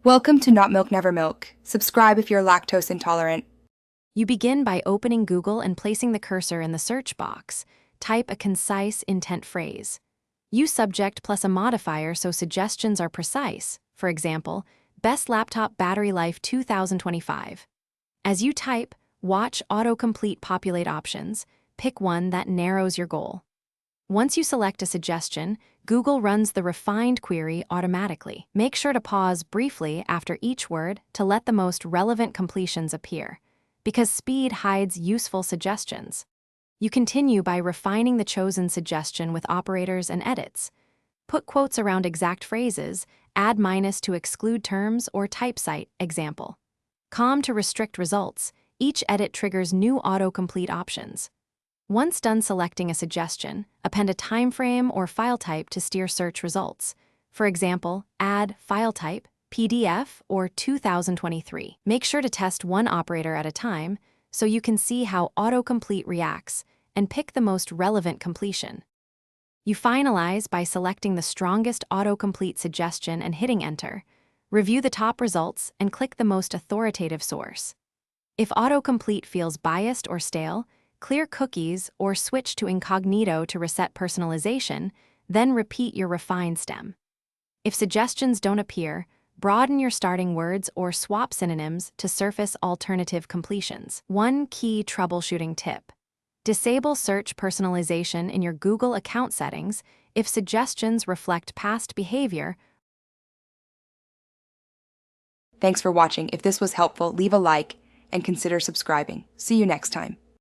Welcome to Not Milk Never Milk. Subscribe if you're lactose intolerant. You begin by opening Google and placing the cursor in the search box. Type a concise intent phrase. Use subject plus a modifier so suggestions are precise. For example, best laptop battery life 2025. As you type, watch autocomplete populate options. Pick one that narrows your goal. Once you select a suggestion, Google runs the refined query automatically. Make sure to pause briefly after each word to let the most relevant completions appear, because speed hides useful suggestions. You continue by refining the chosen suggestion with operators and edits. Put quotes around exact phrases, add minus to exclude terms, or type cite, example. Com to restrict results. Each edit triggers new autocomplete options. Once done selecting a suggestion, append a timeframe or file type to steer search results. For example, add file type, PDF or 2023. Make sure to test one operator at a time so you can see how autocomplete reacts and pick the most relevant completion. You finalize by selecting the strongest autocomplete suggestion and hitting enter. Review the top results and click the most authoritative source. If autocomplete feels biased or stale, clear cookies or switch to incognito to reset personalization, then repeat your refine stem. If suggestions don't appear, broaden your starting words or swap synonyms to surface alternative completions. One key troubleshooting tip: disable search personalization in your Google account settings if suggestions reflect past behavior. Thanks for watching. If this was helpful, leave a like and consider subscribing. See you next time.